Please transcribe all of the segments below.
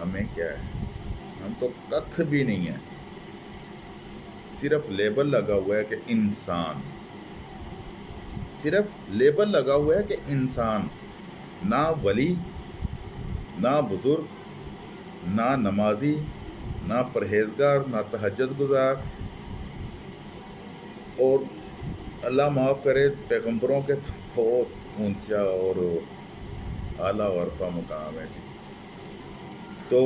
ہمیں کیا ہے، ہم تو ککھ بھی نہیں ہیں، صرف لیبل لگا ہوا ہے کہ انسان، صرف لیبل لگا ہوا ہے کہ انسان، نہ ولی، نہ بزرگ، نہ نمازی، نہ پرہیزگار، نہ تہجد گزار، اور اللہ معاف کرے پیغمبروں کے تو بہت اونچا اور اعلیٰ و عرفہ مقام ہے جی۔ تو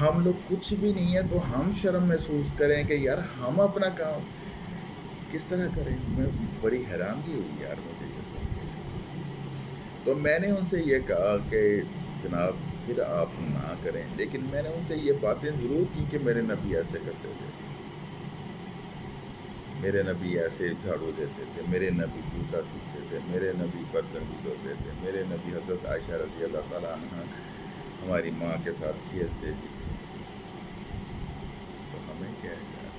ہم لوگ کچھ بھی نہیں ہے، تو ہم شرم محسوس کریں کہ یار ہم اپنا کام کس طرح کریں؟ میں بڑی حیرانگی ہوئی یار مجھے یہ سن کے۔ تو میں نے ان سے یہ کہا کہ جناب پھر آپ نہ کریں، لیکن میں نے ان سے یہ باتیں ضرور کی کہ میرے نبی ایسے کرتے تھے، میرے نبی ایسے جھاڑو دیتے تھے، میرے نبی جوتا سیکھتے تھے، میرے نبی برتن بھی دھوتے تھے، میرے نبی حضرت عائشہ رضی اللہ تعالیٰ عنہ ہماری ماں کے ساتھ کھیلتے بھی تھے۔ تو ہمیں کیا ہے یار،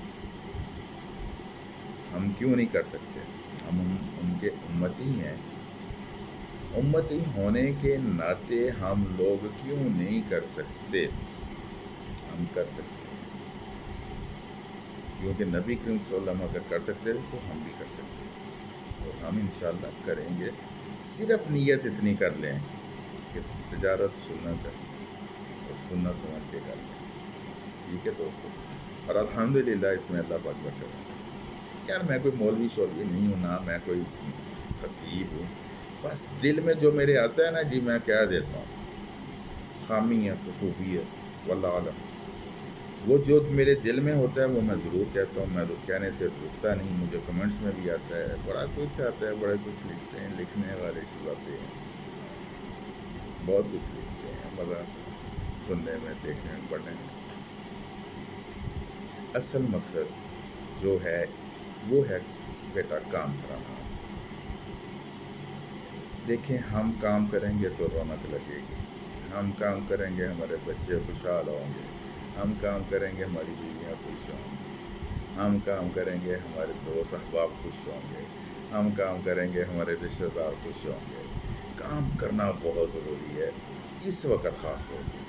ہم کیوں نہیں کر سکتے؟ ہم ان کے امتی ہیں، امتی ہونے کے ناطے ہم لوگ کیوں نہیں کر سکتے؟ ہم کر سکتے ہیں، کیونکہ نبی کریم صلی اللہ علیہ وسلم اگر کر سکتے تھے تو ہم بھی کر سکتے ہیں، اور ہم انشاءاللہ کریں گے۔ صرف نیت اتنی کر لیں کہ تجارت سنت ہے اور سنت سمجھ کے کر لیں، ٹھیک ہے دوستو؟ اور الحمدللہ اس میں اللہ پاک برکت ہے۔ یار میں کوئی مولوی شولوی نہیں ہوں، نہ میں کوئی خطیب ہوں، بس دل میں جو میرے آتا ہے نا جی میں کہہ دیتا ہوں، خامی ہے تو خوبی ہے واللہ عالم، وہ جو میرے دل میں ہوتا ہے وہ میں ضرور کہتا ہوں، میں تو کہنے سے رکتا نہیں۔ مجھے کمنٹس میں بھی آتا ہے، بڑا کچھ آتا ہے، بڑا کچھ لکھتے ہیں، لکھنے والے چلاتے ہیں، بہت کچھ لکھتے ہیں، مزہ سننے میں، دیکھنے میں، پڑھنے میں۔ اصل مقصد جو ہے وہ ہے بیٹا کام کرانا۔ دیکھیں ہم کام کریں گے تو رونق لگے گی، ہم کام کریں گے ہمارے بچے خوشحال ہوں گے، ہم کام کریں گے ہماری بیویاں خوش ہوں گی، ہم کام کریں گے ہمارے دوست احباب خوش ہوں گے، ہم کام کریں گے ہمارے رشتہ دار خوش ہوں گے۔ کام کرنا بہت ضروری ہے اس وقت، خاص طور پہ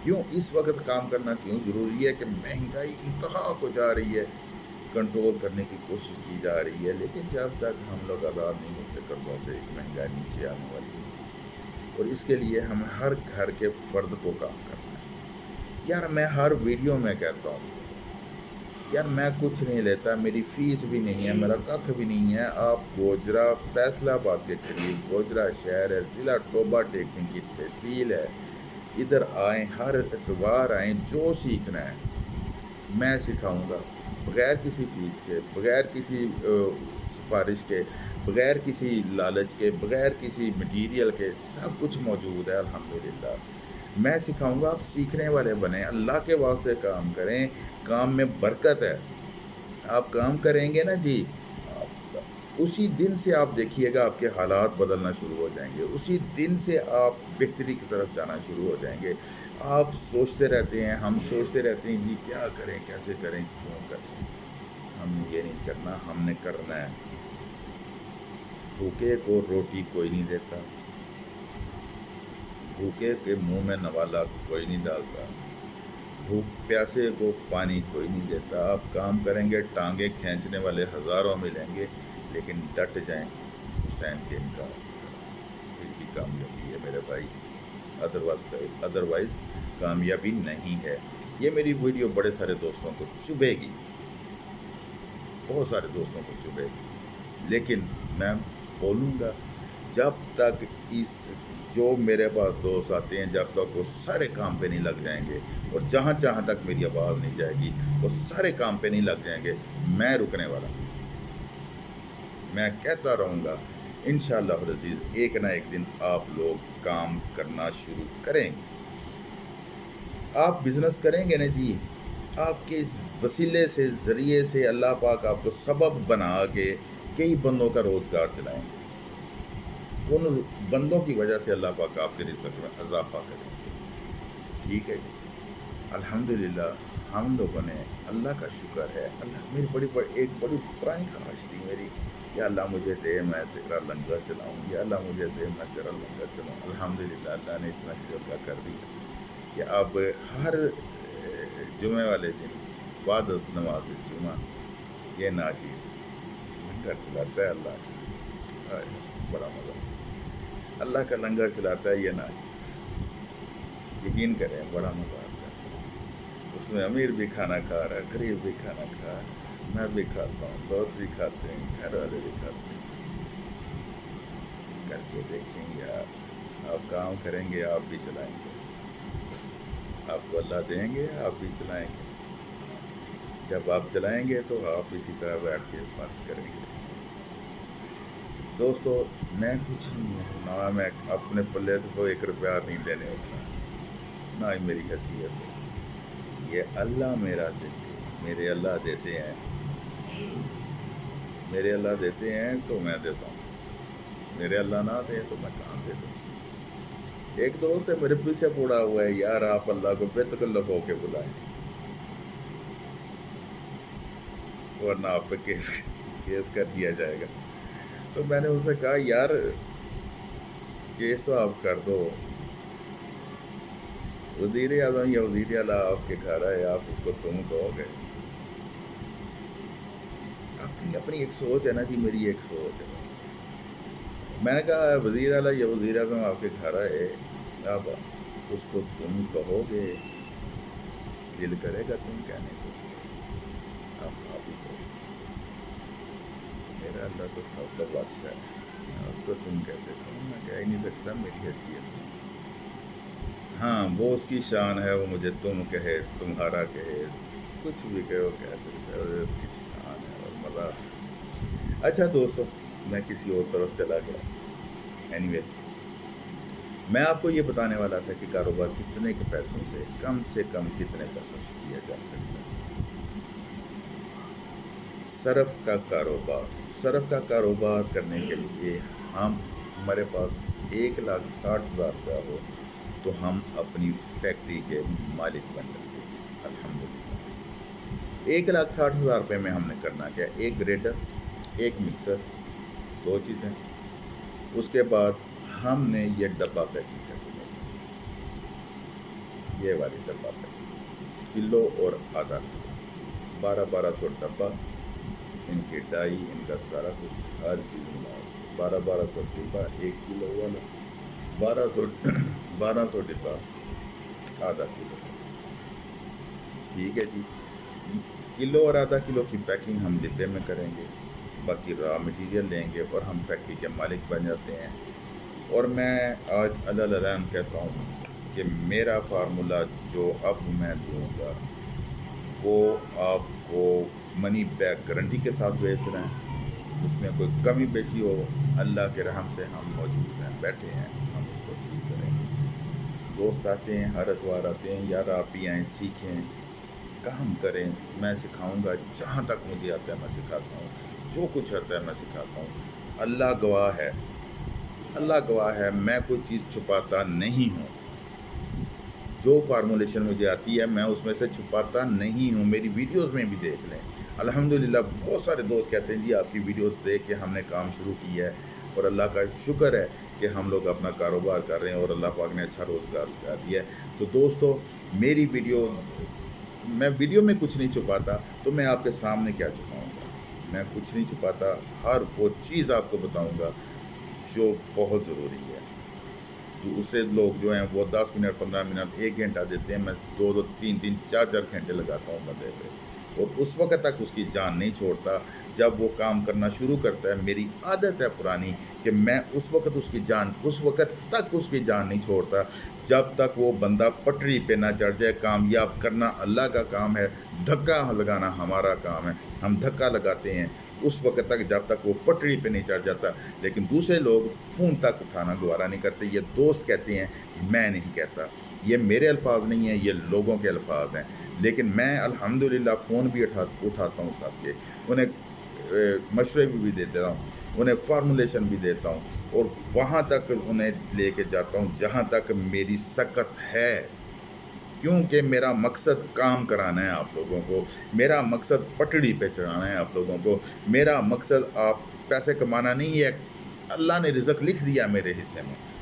کیوں اس وقت کام کرنا کیوں ضروری ہے کہ مہنگائی انتہا کو جا رہی ہے، کنٹرول کرنے کی کوشش کی جا رہی ہے، لیکن جب تک ہم لوگ آزاد نہیں ہوتے قرضوں سے مہنگائی نیچے آنے والی ہے، اور اس کے لیے ہمیں ہر گھر کے فرد کو کام کرنا ہے۔ یار میں ہر ویڈیو میں کہتا ہوں یار میں کچھ نہیں لیتا، میری فیس بھی نہیں ہے، میرا ککھ بھی نہیں ہے، آپ گوجرا فیصل آباد کے قریب گوجرا شہر ہے، ضلع ٹوبہ ٹیک سنگھ کی تحصیل ہے، ادھر آئیں، ہر اتوار آئیں، جو سیکھنا ہے میں سکھاؤں گا، بغیر کسی فیس کے، بغیر کسی سفارش کے، بغیر کسی لالچ کے، بغیر کسی مٹیریل کے، سب کچھ موجود ہے الحمدللہ۔ میں سکھاؤں گا، آپ سیکھنے والے بنیں، اللہ کے واسطے کام کریں، کام میں برکت ہے۔ آپ کام کریں گے نا جی، اسی دن سے آپ دیکھیے گا آپ کے حالات بدلنا شروع ہو جائیں گے، اسی دن سے آپ بہتری کی طرف جانا شروع ہو جائیں گے۔ آپ سوچتے رہتے ہیں، ہم سوچتے رہتے ہیں جی کیا کریں، کیسے کریں، کیوں کریں؟ ہم نے یہ نہیں کرنا، ہم نے کرنا ہے۔ بھوکے کو روٹی کوئی نہیں دیتا، بھوکے کے منہ میں نوالا کوئی نہیں ڈالتا، بھوک پیاسے کو پانی کوئی نہیں دیتا۔ آپ کام کریں گے، ٹانگیں کھینچنے والے ہزاروں ملیں گے، لیکن ڈٹ جائیں حسین کے انکار کی طرح، یہی کامیابی ہے میرے بھائی، ادروائز کامیابی نہیں ہے۔ یہ میری ویڈیو بڑے سارے دوستوں کو چبھے گی، بہت سارے دوستوں کو چبھے گی، لیکن میں بولوں گا جب تک جو میرے پاس دوست آتے ہیں جب تک وہ سارے کام پہ نہیں لگ جائیں گے، اور جہاں تک میری آواز نہیں جائے گی وہ سارے کام پہ نہیں لگ جائیں گے، میں رکنے والا ہوں۔ میں کہتا رہوں گا انشاءاللہ العزیز ایک نہ ایک دن آپ لوگ کام کرنا شروع کریں گے۔ آپ بزنس کریں گے نا جی، آپ کے اس وسیلے سے، ذریعے سے اللہ پاک آپ کو سبب بنا کے کئی بندوں کا روزگار چلائیں گے، ان بندوں کی وجہ سے اللہ پاک آپ کے رزق میں اضافہ کریں گے، ٹھیک ہے جی؟ الحمدللہ ہم لوگوں نے، اللہ کا شکر ہے، اللہ میری ایک بڑی پرانی خواہش تھی میری، یا اللہ مجھے دے میں تیرا لنگر چلاؤں، یا اللہ مجھے دے میں تیرا لنگر چلاؤں۔ الحمدللہ اللہ نے اتنا شکر کر دیا، کہ اب ہر جمعے والے دن بعد از نماز جمعہ یہ ناچیز لنگر چلاتا ہے اللہ کا، بڑا مزہ، اللہ کا لنگر چلاتا ہے یہ ناچیز، یقین کریں بڑا مزہ آتا ہے اس میں۔ امیر بھی کھانا کھا رہا ہے، غریب بھی کھانا کھا رہا ہے، میں بھی کھاتا ہوں، دوست بھی کھاتے ہیں، گھر والے بھی کھاتے ہیں۔ کر کے دیکھیں گے آپ کام کریں گے، آپ بھی چلائیں گے، آپ کو اللہ دیں گے، آپ بھی چلائیں گے۔ جب آپ چلائیں گے تو آپ اسی طرح بیٹھ کے بات کریں گے۔ دوستو میں کچھ نہیں ہوں، نہ میں اپنے پلے سے تو 1 روپیہ نہیں دینے ہوتا، نہ ہی میری حیثیت ہے، یہ اللہ میرا دیتے ہیں، میرے اللہ دیتے ہیں، میرے اللہ دیتے ہیں تو میں دیتا ہوں، میرے اللہ نہ دے تو میں کہاں سے دوں۔ ایک دوست ہے میرے پیچھے پڑا ہوا ہے، یار آپ اللہ کو بے تکلف ہو کے بلائیں ورنہ آپ پہ کیس کر دیا جائے گا۔ تو میں نے ان سے کہا یار کیس تو آپ کر دو، وزیر اعظم یا وزیر اعلیٰ آپ کے گھر آئے، آپ اس کو تم کہو گے؟ اپنی ایک سوچ ہے نا جی، میری ایک سوچ ہے بس۔ میں نے کہا وزیر اعلیٰ یا وزیر اعظم آپ کے گھر آئے، آپ اس کو تم کہو گے؟ دل کرے گا تم کہنے کو؟ آپ ہی کہو، میرا اللہ تو سب کا بادشاہ ہے، میں اس کو تم کیسے کہوں؟ میں کہہ ہی نہیں سکتا، میری حیثیت نہیں۔ ہاں وہ اس کی شان ہے، وہ مجھے تم کہے، تمہارا کہے، کچھ بھی کہے، وہ کہہ سکتا ہے، وہ اس کی شان ہے اور مزہ۔ اچھا دوستو میں کسی اور طرف چلا گیا۔ اینی وے میں آپ کو یہ بتانے والا تھا کہ کاروبار کتنے کے پیسوں سے کم کتنے پیسوں سے کیا جا سکتا ہے۔ صرف کا کاروبار کرنے کے لیے ہمارے پاس 1,60,000 روپیہ ہو تو ہم اپنی فیکٹری کے مالک بن جاتے ہیں، الحمدللہ۔ 1,60,000 روپے میں ہم نے کرنا کیا؟ ایک گریڈر، ایک مکسر، 2 چیزیں۔ اس کے بعد ہم نے یہ ڈبہ پیکنگ کر دیا، یہ والی ڈبہ پیکنگ، کلو اور آدھا کلو، 1200 ڈبہ، ان کی ڈائی، ان کا سارا کچھ، ہر چیز ملا 1200 ڈبہ، 1 کلو والا 1200 ڈبہ، آدھا کلو۔ ٹھیک ہے جی، کلو اور آدھا کلو کی پیکنگ ہم ڈبے میں کریں گے، باقی را مٹیریل لیں گے اور ہم فیکٹری کے مالک بن جاتے ہیں۔ اور میں آج العلم کہتا ہوں کہ میرا فارمولہ جو اب میں دوں گا وہ آپ کو منی بیک گارنٹی کے ساتھ بیچ رہے ہیں، اس میں کوئی کمی بیشی ہو اللہ کے رحم سے ہم موجود ہیں، بیٹھے ہیں، ہم اس کو ٹھیک کریں گے۔ دوست آتے ہیں، ہر اتوار آتے ہیں، یار آپ بھی آئیں، سیکھیں، کام کریں، میں سکھاؤں گا، جہاں تک مجھے آتا ہے میں سکھاتا ہوں، جو کچھ آتا ہے میں سکھاتا ہوں۔ اللہ گواہ ہے، اللہ گواہ ہے، میں کوئی چیز چھپاتا نہیں ہوں، جو فارمولیشن مجھے آتی ہے میں اس میں سے چھپاتا نہیں ہوں۔ میری ویڈیوز میں بھی دیکھ لیں، الحمدللہ بہت سارے دوست کہتے ہیں جی آپ کی ویڈیوز دیکھ کے ہم نے کام شروع کیا ہے، اور اللہ کا شکر ہے کہ ہم لوگ اپنا کاروبار کر رہے ہیں اور اللہ پاک نے اچھا روزگار لگا دیا ہے۔ تو دوستو میری میں ویڈیو میں کچھ نہیں چھپاتا، تو میں آپ کے سامنے کیا چھپاؤں گا؟ میں کچھ نہیں چھپاتا، ہر وہ چیز آپ کو بتاؤں گا جو بہت ضروری ہے۔ دوسرے لوگ جو ہیں وہ 10 منٹ، 15 منٹ، 1 گھنٹہ دیتے ہیں، میں 2 3 4 گھنٹے لگاتا ہوں بندے پہ، اور اس وقت تک اس کی جان نہیں چھوڑتا جب وہ کام کرنا شروع کرتا ہے۔ میری عادت ہے پرانی کہ میں اس وقت تک اس کی جان نہیں چھوڑتا جب تک وہ بندہ پٹری پہ نہ چڑھ جائے۔ کامیاب کرنا اللہ کا کام ہے، دھکا لگانا ہمارا کام ہے، ہم دھکا لگاتے ہیں اس وقت تک جب تک وہ پٹری پہ نہیں چڑھ جاتا۔ لیکن دوسرے لوگ فون تک اٹھانا گوارا نہیں کرتے، یہ دوست کہتے ہیں، میں نہیں کہتا، یہ میرے الفاظ نہیں ہیں، یہ لوگوں کے الفاظ ہیں۔ لیکن میں الحمدللہ فون بھی اٹھاتا ہوں سب کے، انہیں مشورے بھی دیتا ہوں، انہیں فارمولیشن بھی دیتا ہوں، اور وہاں تک انہیں لے کے جاتا ہوں جہاں تک میری سکت ہے، کیونکہ میرا مقصد کام کرانا ہے آپ لوگوں کو، میرا مقصد پٹڑی پہ چڑھانا ہے آپ لوگوں کو، میرا مقصد آپ پیسے کمانا نہیں ہے۔ اللہ نے رزق لکھ دیا میرے حصے میں،